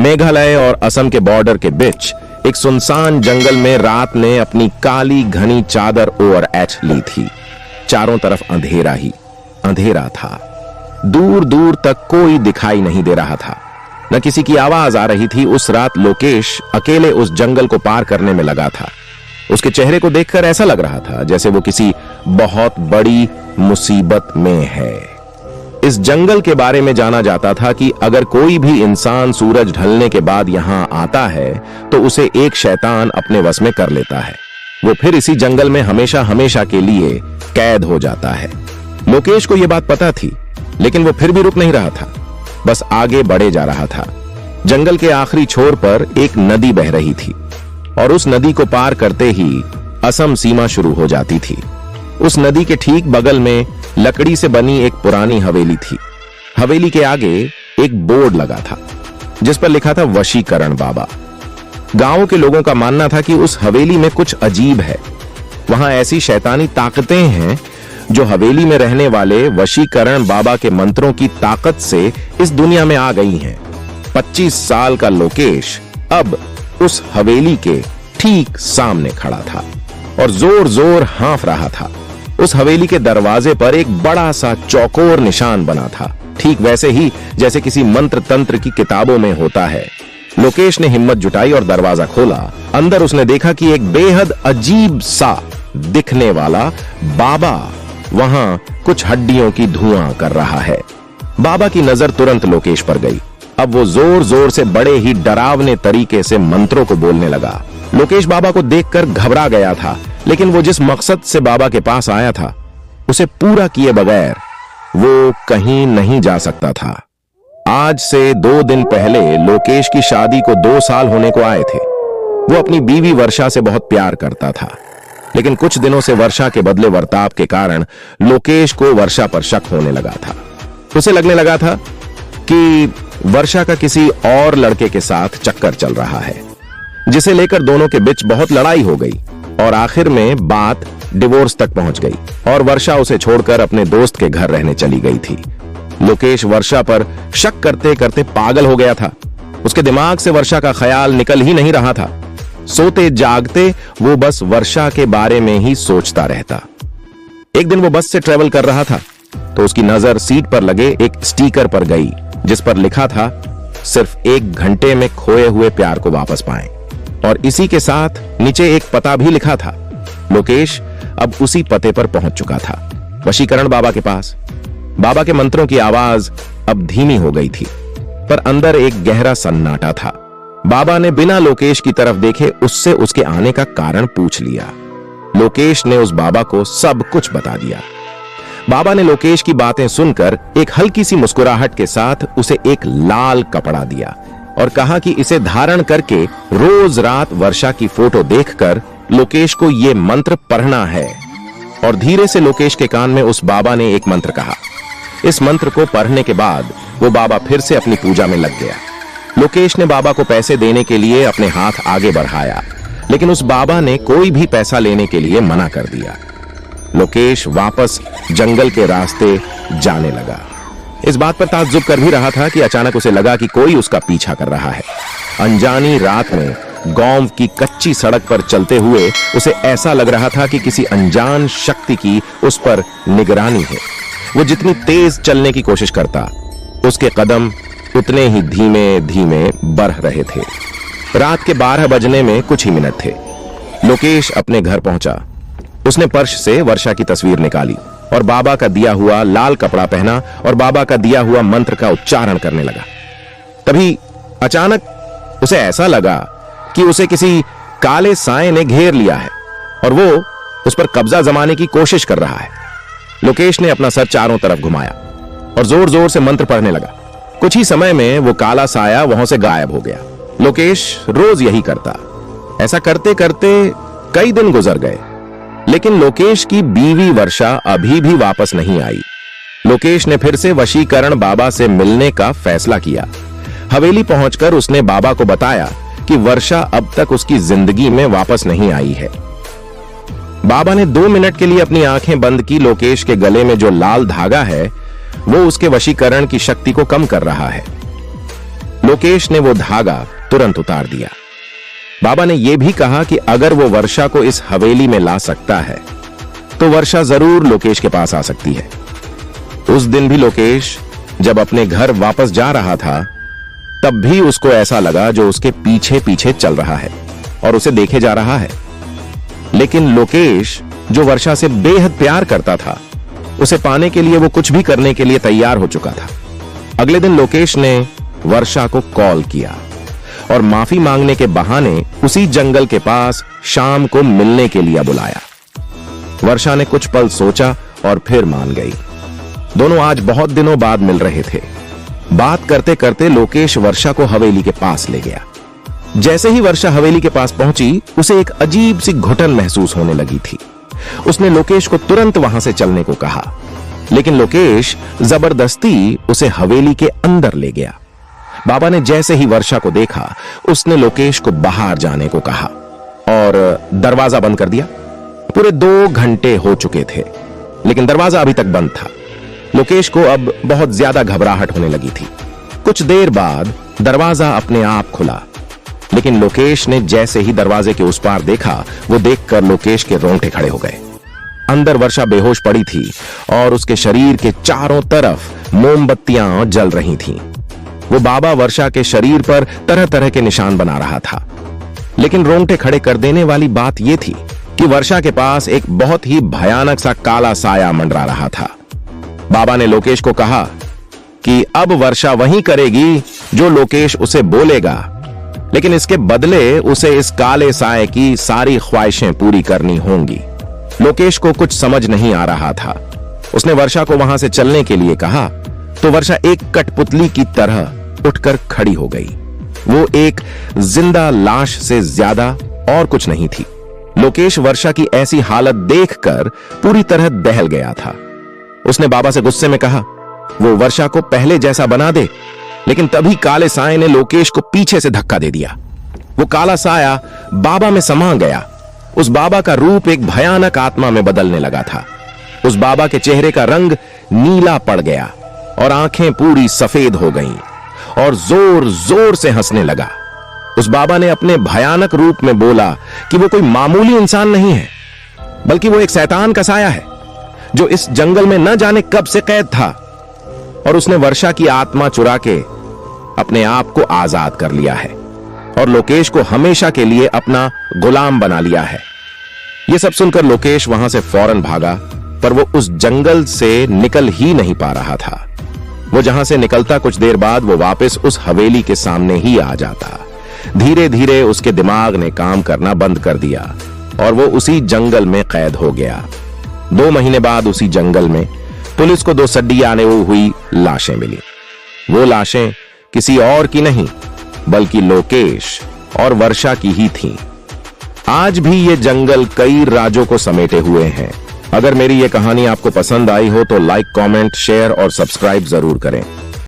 मेघालय और असम के बॉर्डर के बीच एक सुनसान जंगल में रात ने अपनी काली घनी चादर ओढ़ ऐठ ली थी। चारों तरफ अंधेरा ही अंधेरा था। दूर दूर तक कोई दिखाई नहीं दे रहा था, न किसी की आवाज आ रही थी। उस रात लोकेश अकेले उस जंगल को पार करने में लगा था। उसके चेहरे को देखकर ऐसा लग रहा था जैसे वो किसी बहुत बड़ी मुसीबत में है। इस जंगल के बारे में जाना जाता था कि अगर कोई भी इंसान सूरज ढलने के बाद यहां आता है तो उसे एक शैतान अपने वश में कर लेता है। वो फिर इसी जंगल में हमेशा हमेशा के लिए कैद हो जाता है। लोकेश को यह बात पता थी, लेकिन वो फिर भी रुक नहीं रहा था, बस आगे बढ़े जा रहा था। जंगल के आखिरी छोर पर एक नदी बह रही थी और उस नदी को पार करते ही असम सीमा शुरू हो जाती थी। उस नदी के ठीक बगल में लकड़ी से बनी एक पुरानी हवेली थी। हवेली के आगे एक बोर्ड लगा था जिस पर लिखा था वशीकरण बाबा। गांव के लोगों का मानना था कि उस हवेली में कुछ अजीब है। वहां ऐसी शैतानी ताकतें हैं जो हवेली में रहने वाले वशीकरण बाबा के मंत्रों की ताकत से इस दुनिया में आ गई हैं। 25 साल का लोकेश अब उस हवेली के ठीक सामने खड़ा था और जोर जोर हाँफ रहा था। उस हवेली के दरवाजे पर एक बड़ा सा चौकोर निशान बना था, ठीक वैसे ही जैसे किसी मंत्र तंत्र की किताबों में होता है। लोकेश ने हिम्मत जुटाई और दरवाजा खोला। अंदर उसने देखा कि एक बेहद अजीब सा दिखने वाला बाबा वहां कुछ हड्डियों की धुआं कर रहा है। बाबा की नजर तुरंत लोकेश पर गई। अब वो जोर जोर से बड़े ही डरावने तरीके से मंत्रों को बोलने लगा। लोकेश बाबा को देखकर घबरा गया था, लेकिन वो जिस मकसद से बाबा के पास आया था उसे पूरा किए बगैर वो कहीं नहीं जा सकता था। आज से 2 दिन पहले लोकेश की शादी को 2 साल होने को आए थे। वो अपनी बीवी वर्षा से बहुत प्यार करता था, लेकिन कुछ दिनों से वर्षा के बदले बर्ताव के कारण लोकेश को वर्षा पर शक होने लगा था। उसे लगने लगा था कि वर्षा का किसी और लड़के के साथ चक्कर चल रहा है, जिसे लेकर दोनों के बीच बहुत लड़ाई हो गई और आखिर में बात डिवोर्स तक पहुंच गई और वर्षा उसे छोड़कर अपने दोस्त के घर रहने चली गई थी। लोकेश वर्षा पर शक करते करते पागल हो गया था। उसके दिमाग से वर्षा का ख्याल निकल ही नहीं रहा था। सोते जागते वो बस वर्षा के बारे में ही सोचता रहता। एक दिन वो बस से ट्रेवल कर रहा था तो उसकी नजर सीट पर लगे एक स्टिकर पर गई जिस पर लिखा था सिर्फ 1 घंटे में खोए हुए प्यार को वापस पाएं, और इसी के साथ नीचे एक पता भी लिखा था। लोकेश अब उसी पते पर पहुंच चुका था, वशीकरण बाबा के पास। बाबा के मंत्रों की आवाज अब धीमी हो गई थी, पर अंदर एक गहरा सन्नाटा था। बाबा ने बिना लोकेश की तरफ देखे उससे उसके आने का कारण पूछ लिया। लोकेश ने उस बाबा को सब कुछ बता दिया। बाबा ने लोकेश की बातें सुनकर एक हल्की सी मुस्कुराहट के साथ उसे एक लाल कपड़ा दिया और कहा कि इसे धारण करके रोज रात वर्षा की फोटो देखकर लोकेश को यह मंत्र पढ़ना है। और धीरे से लोकेश के कान में उस बाबा ने एक मंत्र कहा। इस मंत्र को पढ़ने के बाद वो बाबा फिर से अपनी पूजा में लग गया। लोकेश ने बाबा को पैसे देने के लिए अपने हाथ आगे बढ़ाया, लेकिन उस बाबा ने कोई भी पैसा लेने के लिए मना कर दिया। लोकेश वापस जंगल के रास्ते जाने लगा। इस बात पर ताज्जुब कर भी रहा था कि अचानक उसे लगा कि कोई उसका पीछा कर रहा है। अनजानी रात में गांव की कच्ची सड़क पर चलते हुए उसे ऐसा लग रहा था कि किसी अनजान शक्ति की उस पर निगरानी है। वो जितनी तेज चलने की कोशिश करता, उसके कदम उतने ही धीमे धीमे बढ़ रहे थे। रात के 12 बजने में कुछ ही मिनट थे। लोकेश अपने घर पहुंचा। उसने पर्स से वर्षा की तस्वीर निकाली और बाबा का दिया हुआ लाल कपड़ा पहना और बाबा का दिया हुआ मंत्र का उच्चारण करने लगा। तभी अचानक उसे ऐसा लगा कि उसे किसी काले साए ने घेर लिया है और वो उस पर कब्जा जमाने की कोशिश कर रहा है। लोकेश ने अपना सर चारों तरफ घुमाया और जोर जोर से मंत्र पढ़ने लगा। कुछ ही समय में वो काला साया वहां से गायब हो गया। लोकेश रोज यही करता। ऐसा करते करते कई दिन गुजर गए, लेकिन लोकेश की बीवी वर्षा अभी भी वापस नहीं आई। लोकेश ने फिर से वशीकरण बाबा से मिलने का फैसला किया। हवेली पहुंचकर उसने बाबा को बताया कि वर्षा अब तक उसकी जिंदगी में वापस नहीं आई है। बाबा ने 2 मिनट के लिए अपनी आंखें बंद की। लोकेश के गले में जो लाल धागा है वो उसके वशीकरण की शक्ति को कम कर रहा है। लोकेश ने वो धागा तुरंत उतार दिया। बाबा ने यह भी कहा कि अगर वो वर्षा को इस हवेली में ला सकता है तो वर्षा जरूर लोकेश के पास आ सकती है। उस दिन भी लोकेश जब अपने घर वापस जा रहा था तब भी उसको ऐसा लगा जो उसके पीछे पीछे चल रहा है और उसे देखे जा रहा है। लेकिन लोकेश जो वर्षा से बेहद प्यार करता था, उसे पाने के लिए वो कुछ भी करने के लिए तैयार हो चुका था। अगले दिन लोकेश ने वर्षा को कॉल किया और माफी मांगने के बहाने उसी जंगल के पास शाम को मिलने के लिए बुलाया। वर्षा ने कुछ पल सोचा और फिर मान गई। दोनों आज बहुत दिनों बाद मिल रहे थे। बात करते करते लोकेश वर्षा को हवेली के पास ले गया। जैसे ही वर्षा हवेली के पास पहुंची, उसे एक अजीब सी घुटन महसूस होने लगी थी। उसने लोकेश को तुरंत वहां से चलने को कहा, लेकिन लोकेश जबरदस्ती उसे हवेली के अंदर ले गया। बाबा ने जैसे ही वर्षा को देखा, उसने लोकेश को बाहर जाने को कहा और दरवाजा बंद कर दिया। पूरे 2 घंटे हो चुके थे, लेकिन दरवाजा अभी तक बंद था। लोकेश को अब बहुत ज्यादा घबराहट होने लगी थी। कुछ देर बाद दरवाजा अपने आप खुला, लेकिन लोकेश ने जैसे ही दरवाजे के उस पार देखा, वो देखकर लोकेश के रोंगटे खड़े हो गए। अंदर वर्षा बेहोश पड़ी थी और उसके शरीर के चारों तरफ मोमबत्तियां जल रही थीं। वो बाबा वर्षा के शरीर पर तरह तरह के निशान बना रहा था, लेकिन रोंगटे खड़े कर देने वाली बात यह थी कि वर्षा के पास एक बहुत ही भयानक सा काला साया मंडरा रहा था। बाबा ने लोकेश को कहा कि अब वर्षा वही करेगी जो लोकेश उसे बोलेगा, लेकिन इसके बदले उसे इस काले साए की सारी ख्वाहिशें पूरी करनी होंगी। लोकेश को कुछ समझ नहीं आ रहा था। उसने वर्षा को वहां से चलने के लिए कहा तो वर्षा एक कठपुतली की तरह उठकर खड़ी हो गई। वो एक जिंदा लाश से ज्यादा और कुछ नहीं थी। लोकेश वर्षा की ऐसी हालत देखकर पूरी तरह दहल गया था। उसने बाबा से गुस्से में कहा, वो वर्षा को पहले जैसा बना दे, लेकिन तभी काले साए ने लोकेश को पीछे से धक्का दे दिया। वो काला साया बाबा में समा गया। उस बाबा का रूप एक भयानक आत्मा में बदलने लगा था। उस बाबा के चेहरे का रंग नीला पड़ गया और आंखें पूरी सफेद हो गईं और जोर जोर से हंसने लगा। उस बाबा ने अपने भयानक रूप में बोला कि वो कोई मामूली इंसान नहीं है, बल्कि वो एक शैतान का साया है जो इस जंगल में न जाने कब से कैद था, और उसने वर्षा की आत्मा चुरा के अपने आप को आजाद कर लिया है और लोकेश को हमेशा के लिए अपना गुलाम बना लिया है। यह सब सुनकर लोकेश वहां से फौरन भागा, पर वो उस जंगल से निकल ही नहीं पा रहा था। वो जहां से निकलता कुछ देर बाद वो वापस उस हवेली के सामने ही आ जाता। धीरे धीरे उसके दिमाग ने काम करना बंद कर दिया और वो उसी जंगल में कैद हो गया। 2 महीने बाद उसी जंगल में पुलिस को 2 सड्डियाने हुई लाशें मिली। वो लाशें किसी और की नहीं, बल्कि लोकेश और वर्षा की ही थीं। आज भी ये जंगल कई राजों को समेटे हुए हैं। अगर मेरी ये कहानी आपको पसंद आई हो तो लाइक, कमेंट, शेयर और सब्सक्राइब जरूर करें।